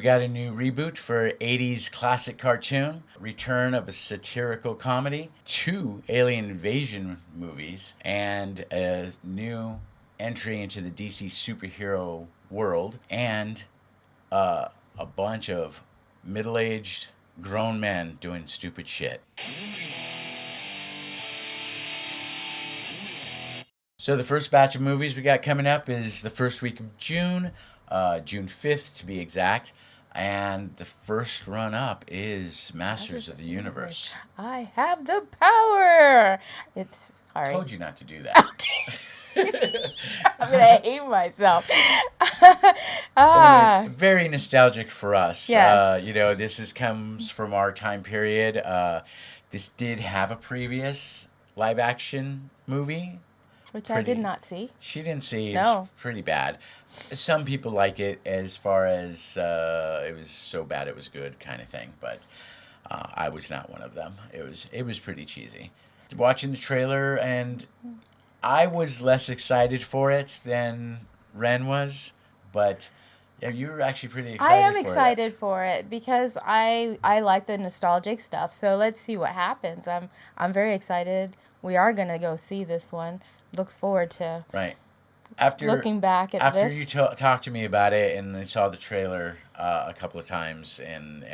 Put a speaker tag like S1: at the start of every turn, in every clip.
S1: We got a new reboot for 80s classic cartoon, return of a satirical comedy, 2 alien invasion movies, and a new entry into the DC superhero world, and a bunch of middle aged grown men doing stupid shit. So the first batch of movies we got coming up is the first week of June, June 5th to be exact. And the first run up is Masters of the Universe.
S2: I have the power. It's sorry.
S1: Told you not to do that.
S2: I'm gonna hate myself.
S1: Anyways, very nostalgic for us.
S2: Yes.
S1: This comes from our time period. This did have a previous live action movie.
S2: Which I did not see.
S1: She didn't see. It
S2: No.
S1: was pretty bad. Some people like it as far as it was so bad it was good kind of thing, but I was not one of them. It was pretty cheesy. Watching the trailer, and I was less excited for it than Ren was, but yeah, you were actually pretty excited.
S2: I am excited for it because I like the nostalgic stuff. So let's see what happens. I'm very excited. We are gonna go see this one. Look forward to looking back at
S1: after
S2: this.
S1: you talked to me about it, and I saw the trailer a couple of times, and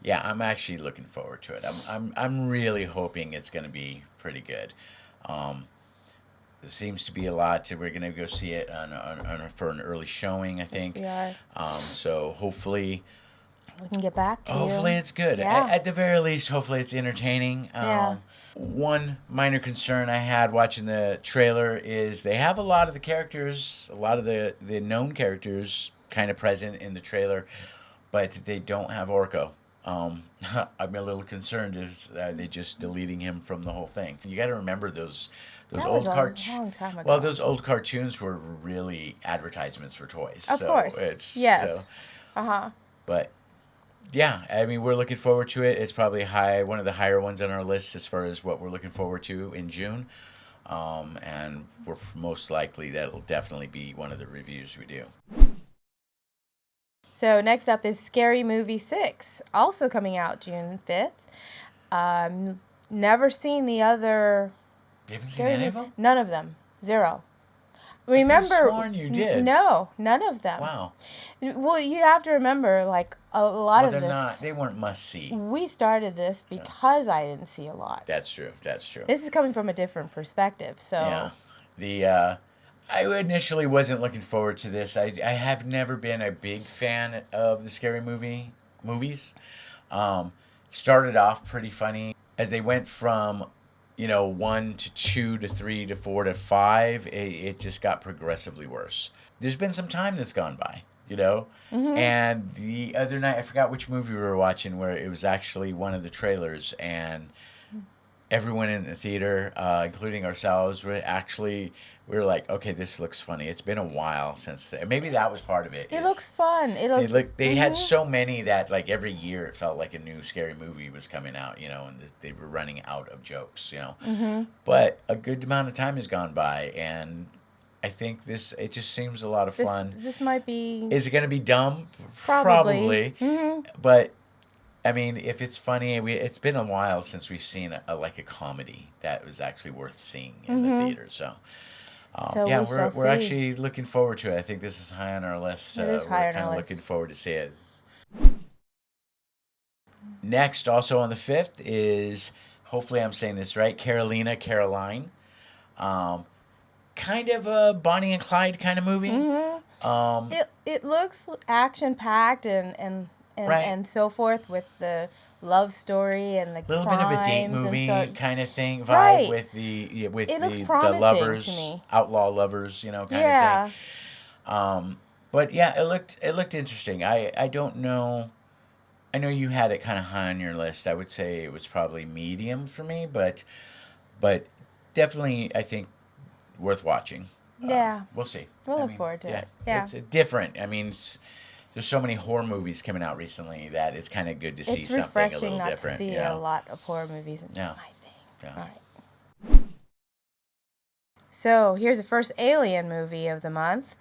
S1: yeah, I'm actually looking forward to it. I'm really hoping it's going to be pretty good. There seems to be a lot. We're going to go see it for an early showing, I think.
S2: Yes, we are.
S1: So hopefully
S2: we can get back to you.
S1: Hopefully it's good.
S2: Yeah.
S1: At the very least, hopefully it's entertaining.
S2: Yeah.
S1: One minor concern I had watching the trailer is they have a lot of the characters, a lot of the known characters kind of present in the trailer, but they don't have Orko. I'm a little concerned is they just deleting him from the whole thing. You got to remember those old
S2: long time ago.
S1: Well, those old cartoons were really advertisements for toys.
S2: Of course. Yes.
S1: But yeah, I mean, we're looking forward to it. It's probably one of the higher ones on our list as far as what we're looking forward to in June. And we're most likely that'll definitely be one of the reviews we do.
S2: So next up is Scary Movie 6, also coming out June 5th. Never seen the other.
S1: You haven't seen any of them?
S2: None of them. Zero.
S1: Remember? I sworn you did.
S2: No, none of them.
S1: Wow.
S2: Well, you have to remember, like, a lot of this.
S1: They weren't must see.
S2: We started this because I didn't see a lot.
S1: That's true.
S2: This is coming from a different perspective, so.
S1: Yeah. I initially wasn't looking forward to this. I have never been a big fan of the scary movies. Started off pretty funny. As they went from 1 to 2 to 3 to 4 to 5, it just got progressively worse. There's been some time that's gone by, And the other night, I forgot which movie we were watching, where it was actually one of the trailers, and everyone in the theater, including ourselves, we were like, okay, this looks funny. It's been a while since. Maybe that was part of it.
S2: It looks fun.
S1: They had so many that like every year it felt like a new scary movie was coming out, and they were running out of jokes, But a good amount of time has gone by, and I think it just seems a lot of fun.
S2: This might be.
S1: Is it going to be dumb?
S2: Probably.
S1: But I mean, if it's funny, it's been a while since we've seen a comedy that was actually worth seeing in the theater. So we're actually looking forward to it. I think this is high on our list.
S2: It is high on our list.
S1: We're kind of looking forward to see it. Next, also on the 5th, is, hopefully I'm saying this right, Caroline. Kind of a Bonnie and Clyde kind of movie.
S2: It looks action-packed and so forth, with the love story and the
S1: little bit of a date movie kind of thing vibe,
S2: right.
S1: with the
S2: lovers,
S1: to
S2: me.
S1: Outlaw lovers, kind of thing. But yeah, it looked interesting. I don't know. I know you had it kind of high on your list. I would say it was probably medium for me, but definitely I think worth watching.
S2: Yeah,
S1: we'll see.
S2: We'll look forward to it. Yeah,
S1: it's different. I mean, there's so many horror movies coming out recently that it's kind of good to see something a little different.
S2: It's refreshing not to see a lot of horror movies, I think.
S1: Yeah.
S2: All right. So here's the first Alien movie of the month,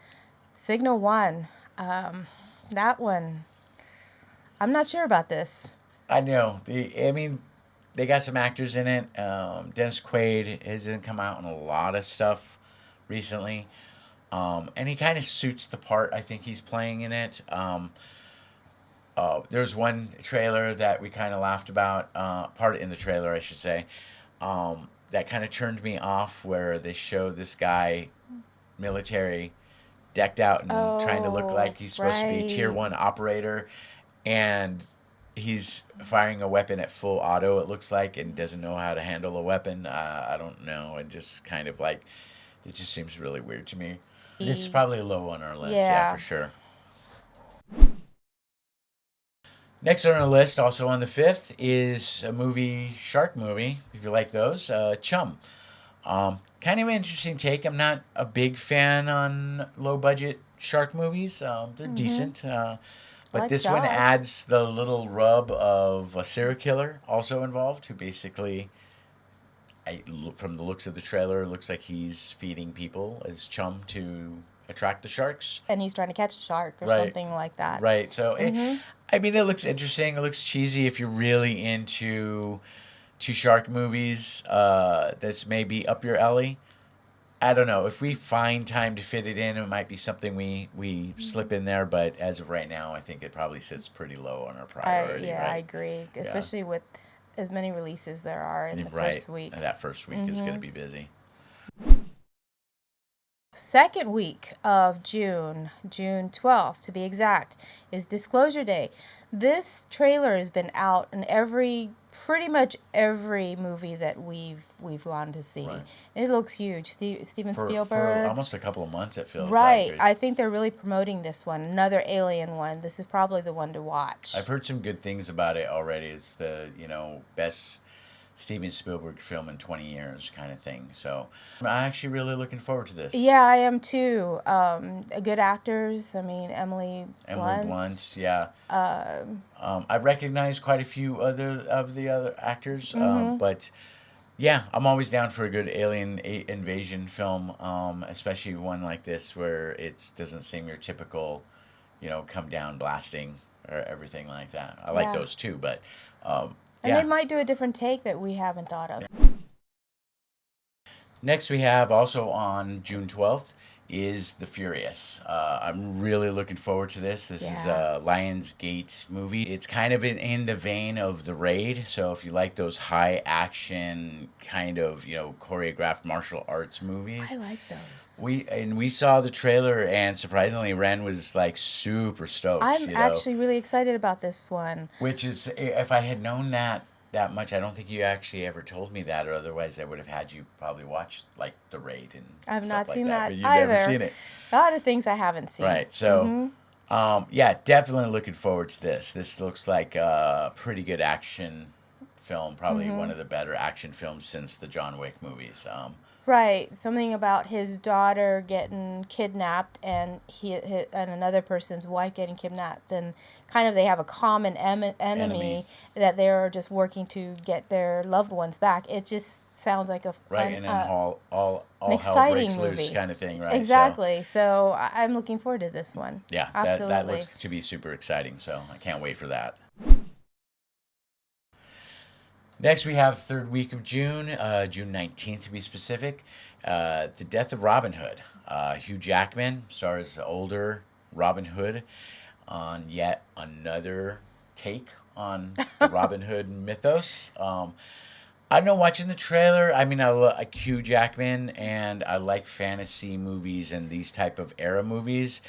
S2: Signal 1. That one, I'm not sure about this.
S1: I know. I mean, they got some actors in it. Dennis Quaid hasn't come out in a lot of stuff recently. And he kind of suits the part I think he's playing in it. There's one trailer that we kind of laughed about, part in the trailer, I should say, that kind of turned me off where they show this guy, military, decked out and trying to look
S2: Oh,
S1: like he's supposed to be a tier
S2: right.
S1: 1 operator, and he's firing a weapon at full auto, it looks like, and doesn't know how to handle a weapon. I don't know. It just kind of like, it just seems really weird to me. This is probably low on our list, yeah, for
S2: Yeah.
S1: sure. Next on our list, also on the 5th, is a movie, shark movie, if you like those, Chum. Kind of an interesting take. I'm not a big fan on low budget shark movies. They're
S2: Mm-hmm.
S1: decent.
S2: I
S1: But
S2: like
S1: this one
S2: Jaws.
S1: adds the little rub of a serial killer also involved, who basically, from the looks of the trailer, looks like he's feeding people as chum to attract the sharks.
S2: And he's trying to catch a shark or
S1: Right.
S2: something like that.
S1: Right. So,
S2: Mm-hmm.
S1: I mean, it looks interesting. It looks cheesy if you're really into shark movies. This may be up your alley. I don't know. If we find time to fit it in, it might be something we slip in there. But as of right now, I think it probably sits pretty low on our priority.
S2: I
S1: Right?
S2: agree,
S1: Yeah.
S2: especially with as many releases there are in the
S1: Right.
S2: first week.
S1: And that first week is going to
S2: Mm-hmm.
S1: be busy.
S2: Second week of June, June 12th to be exact, is Disclosure Day. This trailer has been out in pretty much every movie that we've gone to see.
S1: Right.
S2: It looks huge. Steven
S1: For
S2: Spielberg.
S1: almost a couple of months, it feels
S2: Right.
S1: like.
S2: I think they're really promoting this one. Another Alien one. This is probably the one to watch.
S1: I've heard some good things about it already. It's the best Steven Spielberg film in 20 years kind of thing. So I'm actually really looking forward to this.
S2: Yeah, I am too. Good actors. I mean, Emily
S1: Blunt, yeah.
S2: Um,
S1: I recognize quite a few of the other actors,
S2: mhm.
S1: but yeah, I'm always down for a good alien invasion film, especially one like this where it doesn't seem your typical, come down blasting or everything like that. I like
S2: Yeah.
S1: those too, but
S2: And they
S1: yeah.
S2: might do a different take that we haven't thought of.
S1: Next, we have also on June 12th is The Furious. I'm really looking forward to this. This is
S2: Yeah.
S1: a Lionsgate movie. It's kind of in the vein of The Raid. So if you like those high action kind of choreographed martial arts movies,
S2: I like those.
S1: we saw the trailer, and surprisingly, Ren was like super stoked.
S2: I'm actually really excited about this one.
S1: Which is, if I had known that much, I don't think you actually ever told me that, or otherwise I would have had you probably watch like The Raid and
S2: I've
S1: stuff
S2: not
S1: like
S2: seen
S1: that,
S2: that
S1: but you've never
S2: either.
S1: seen it.
S2: A lot of things I haven't seen.
S1: Right. So,
S2: Hmm.
S1: yeah, definitely looking forward to this. This looks like a pretty good action film, probably one
S2: Hmm.
S1: of the better action films since the John Wick movies.
S2: Right. Something about his daughter getting kidnapped and and another person's wife getting kidnapped, and kind of they have a common enemy that they're just working to get their loved ones back. It just sounds like
S1: Right, and then all
S2: an
S1: hell breaks
S2: exciting
S1: loose
S2: movie.
S1: kind of thing, right?
S2: Exactly. So I'm looking forward to this one.
S1: Yeah,
S2: Absolutely.
S1: that looks to be super exciting. So I can't wait for that. Next, we have third week of June, June 19th to be specific. The Death of Robin Hood. Hugh Jackman stars older Robin Hood on yet another take on the Robin Hood mythos. I know, watching the trailer, I mean, I like Hugh Jackman, and I like fantasy movies and these type of era movies.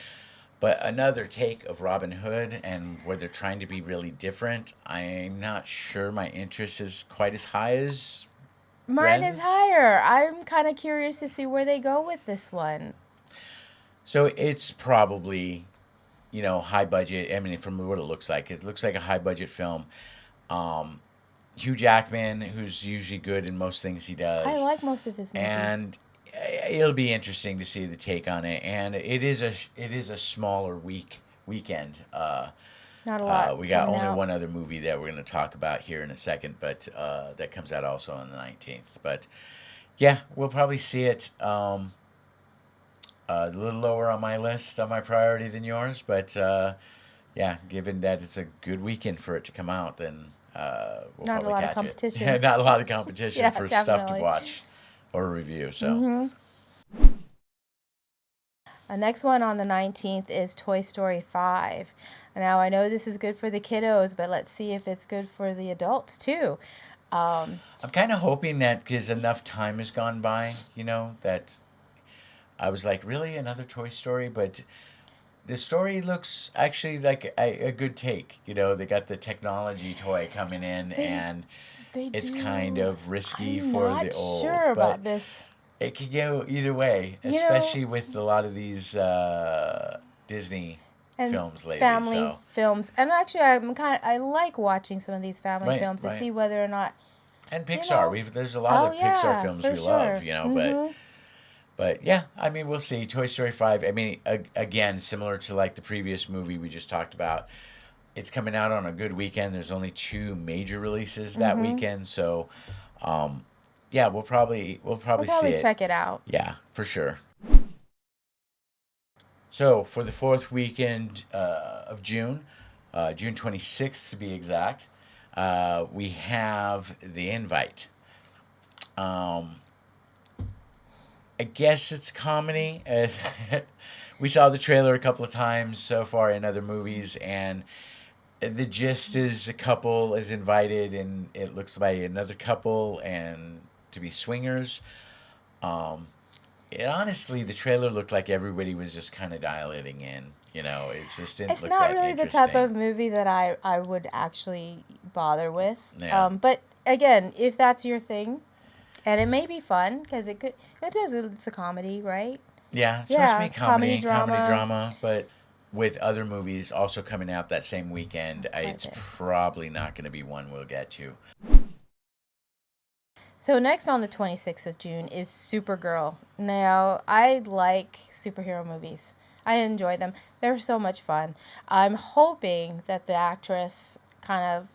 S1: But another take of Robin Hood, and where they're trying to be really different, I'm not sure my interest is quite as high as
S2: Mine is
S1: Ren's.
S2: higher. I'm kind of curious to see where they go with this one.
S1: So it's probably, high budget. I mean, from what it looks like a high budget film. Um, Hugh Jackman, who's usually good in most things he
S2: I
S1: does,
S2: like most of his movies.
S1: and it'll be interesting to see the take on it. And it is a smaller weekend.
S2: Not a lot.
S1: We got
S2: coming
S1: only
S2: out.
S1: one other movie that we're going to talk about here in a second, but that comes out also on the 19th. But yeah, we'll probably see it. A little lower on my list, on my priority than yours, but Yeah, given that it's a good weekend for it to come out, then we'll
S2: Not a
S1: probably
S2: lot of
S1: catch it.
S2: competition.
S1: Not a lot of competition
S2: Yeah,
S1: for stuff to
S2: definitely.
S1: watch or review. So,
S2: Mm-hmm. The next one on the 19th is Toy Story 5. Now, I know this is good for the kiddos, but let's see if it's good for the adults too.
S1: I'm kind of hoping that because enough time has gone by, that I was like, really another Toy Story, but the story looks actually like a good take. They got the technology toy coming in,
S2: They
S1: and
S2: they
S1: it's kind
S2: do.
S1: of risky
S2: I'm
S1: for the
S2: not
S1: olds,
S2: sure
S1: but
S2: about this.
S1: it could go either way,
S2: You know,
S1: especially with a lot of these Disney
S2: and
S1: films lately.
S2: family
S1: So,
S2: films. And actually, I like watching some of these family
S1: right,
S2: films to
S1: right.
S2: see whether or not,
S1: And
S2: you
S1: Pixar,
S2: know.
S1: there's a lot
S2: Oh
S1: of Pixar
S2: yeah,
S1: films
S2: for
S1: we love,
S2: sure.
S1: but
S2: Mhm.
S1: yeah, I mean, we'll see. Toy Story 5, I mean, again, similar to like the previous movie we just talked about, it's coming out on a good weekend. There's only two major releases that
S2: Mhm.
S1: weekend, so yeah, we'll
S2: We'll
S1: probably see
S2: probably
S1: it.
S2: check it out.
S1: Yeah, for sure. So for the fourth weekend of June, June 26th to be exact, we have The Invite. Um, I guess it's comedy. We saw the trailer a couple of times so far in other movies, and the gist is a couple is invited, and it looks like another couple, and to be swingers. Um, honestly, the trailer looked like everybody was just kind of dilating in. It just didn't
S2: It's
S1: look
S2: not
S1: that
S2: really the type
S1: interesting.
S2: of movie that I would actually bother with.
S1: Yeah,
S2: But again, if that's your thing, and it may be fun because it's a comedy, right?
S1: yeah, it's supposed to be
S2: Yeah, comedy
S1: comedy
S2: drama.
S1: drama, but with other movies also coming out that same weekend,
S2: Quite
S1: it's
S2: a bit.
S1: probably not going to be one we'll get to.
S2: So next on the 26th of June is Supergirl. Now, I like superhero movies. I enjoy them. They're so much fun. I'm hoping that the actress kind of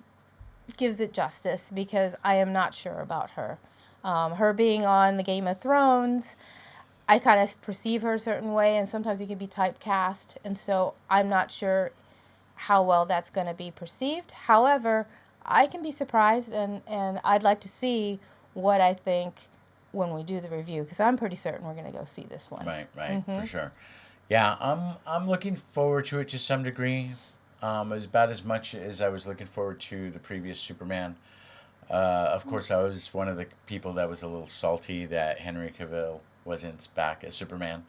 S2: gives it justice because I am not sure about her. Her being on the Game of Thrones, I kind of perceive her a certain way, and sometimes you can be typecast, and so I'm not sure how well that's going to be perceived. However, I can be surprised, and I'd like to see what I think when we do the review because I'm pretty certain we're going to go see this one.
S1: Right, right, for sure. Yeah, I'm looking forward to it to some degree. It's about as much as I was looking forward to the previous Superman. Of course, I was one of the people that was a little salty that Henry Cavill wasn't back as Superman.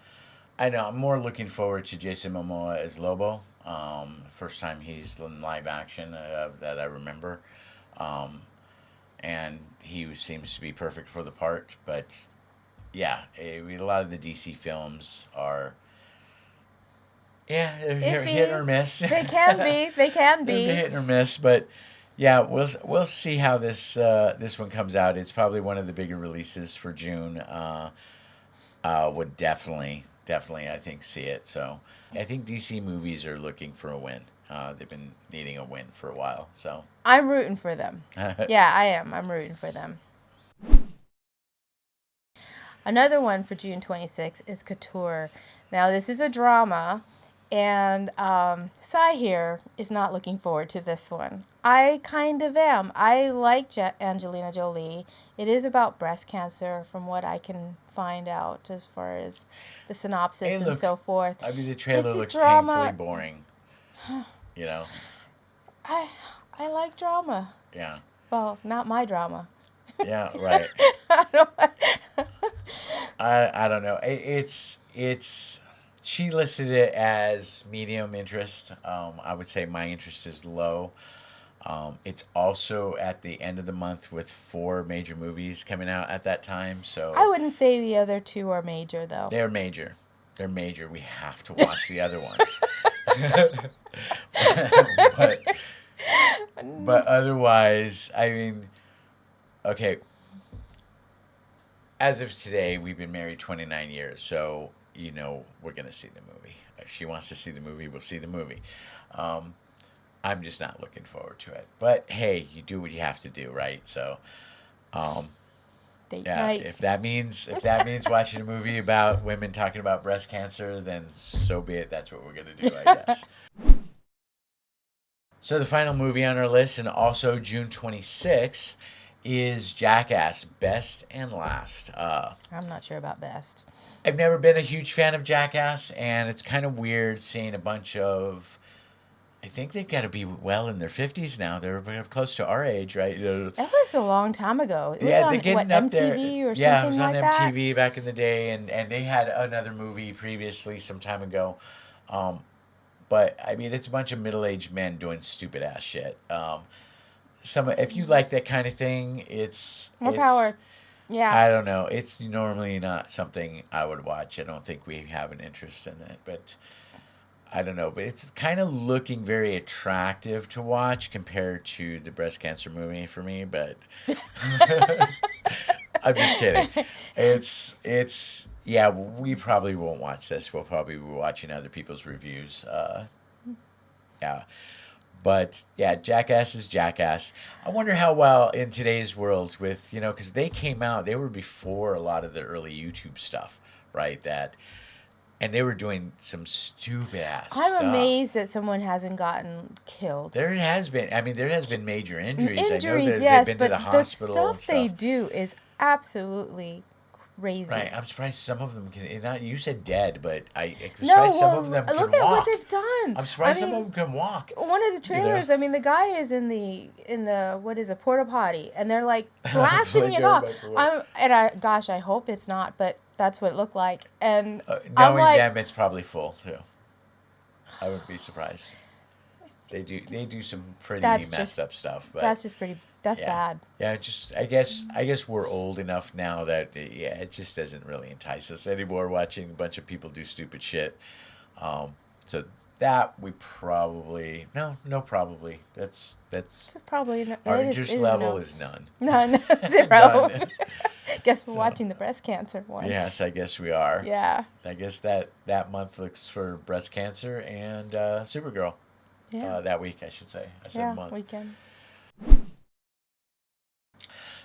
S1: I know I'm more looking forward to Jason Momoa as Lobo. First time he's in live action that I remember, um, and he seems to be perfect for the part. But yeah, a lot of the DC films are, yeah, they're hit
S2: Iffy.
S1: or miss.
S2: They can be. They can
S1: They're
S2: be.
S1: hit or miss, but yeah, we'll see how this one comes out. It's probably one of the bigger releases for June. Would definitely I think see it. So I think DC movies are looking for a win. They've been needing a win for a while. So
S2: I'm rooting for them. Yeah, I am. I'm rooting for them. Another one for June 26th is Couture. Now, this is a drama, and Sai here is not looking forward to this one. I kind of am. I like Angelina Jolie. It is about breast cancer, from what I can find out as far as the synopsis
S1: it
S2: and
S1: looks.
S2: so forth.
S1: I mean, the trailer
S2: It's a
S1: looks painfully
S2: drama.
S1: boring. You know.
S2: I I like drama.
S1: Yeah.
S2: Well, not my drama.
S1: Yeah. Right.
S2: I don't,
S1: I don't know. It's she listed it as medium interest. I would say my interest is low. It's also at the end of the month with four major movies coming out at that time,
S2: I
S1: so
S2: wouldn't say the other two are major though.
S1: they're major. They're major. We have to watch the other ones. but but otherwise, I mean, okay. As of today, we've been married 29 years, so we're gonna see the movie. If she wants to see the movie, we'll see the movie. Um, I'm just not looking forward to it. But hey, you do what you have to do, right? So, um,
S2: Date
S1: yeah,
S2: night.
S1: if that means watching a movie about women talking about breast cancer, then so be it. That's what we're gonna do, I guess. So the final movie on our list, and also June 26th, is Jackass, Best and Last.
S2: I'm not sure about best.
S1: I've never been a huge fan of Jackass, and it's kind of weird seeing a bunch of. I think they've got to be well in their 50s now. They're close to our age, right?
S2: That was a long time ago. It was
S1: Yeah,
S2: on
S1: they're getting
S2: what,
S1: up there.
S2: MTV or
S1: Yeah, it
S2: something
S1: was on
S2: like that.
S1: MTV back in the day, and they had another movie previously some time ago. Um, but I mean, it's a bunch of middle-aged men doing stupid ass shit. Some if you like that kind of thing,
S2: More
S1: it's
S2: power. Yeah.
S1: I don't know. It's normally not something I would watch. I don't think we have an interest in it, but I don't know. But it's kind of looking very attractive to watch compared to the breast cancer movie for me. But I'm just kidding. It's yeah. We probably won't watch this. We'll probably be watching other people's reviews. Yeah. But yeah, Jackass is Jackass. I wonder how well in today's world with, because they came out, they were before a lot of the early YouTube stuff, right? And they were doing some stupid ass stuff.
S2: I'm amazed that someone hasn't gotten killed.
S1: There has been major injuries.
S2: Injuries,
S1: I know
S2: yes,
S1: they've been
S2: but
S1: to the hospital
S2: the
S1: and
S2: stuff they
S1: stuff.
S2: do is absolutely crazy.
S1: Right, I'm surprised some of them can. Not you said dead, but I'm
S2: No,
S1: surprised some
S2: well,
S1: of them can
S2: look at
S1: walk.
S2: what they've done.
S1: I'm surprised
S2: I
S1: some of
S2: mean,
S1: them can walk.
S2: one of the trailers, I mean, the guy is in the what is it, porta potty, and they're like blasting it off. Gosh, I hope it's not, but that's what it looked like. And I'm
S1: Knowing
S2: like,
S1: them, it's probably full too. I wouldn't be surprised. They do some pretty messed up stuff, but
S2: that's just pretty. That's bad.
S1: Yeah, I guess we're old enough now that it just doesn't really entice us anymore watching a bunch of people do stupid shit. So that we probably probably that's
S2: It's probably
S1: our
S2: it
S1: interest
S2: is
S1: level
S2: no.
S1: is none.
S2: None, zero.
S1: None.
S2: Guess we're watching the breast cancer one.
S1: Yes, I guess we are.
S2: Yeah.
S1: I guess that month looks for breast cancer and Supergirl.
S2: Yeah.
S1: That week, I should say. I said month.
S2: Weekend.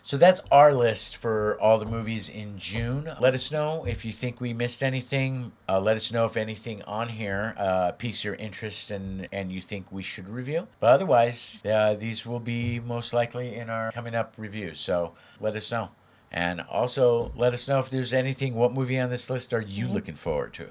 S1: So that's our list for all the movies in June. Let us know if you think we missed anything. Let us know if anything on here piques your interest and you think we should review. But otherwise, these will be most likely in our coming up reviews. So let us know. And also let us know if there's anything, what movie on this list are you looking forward to?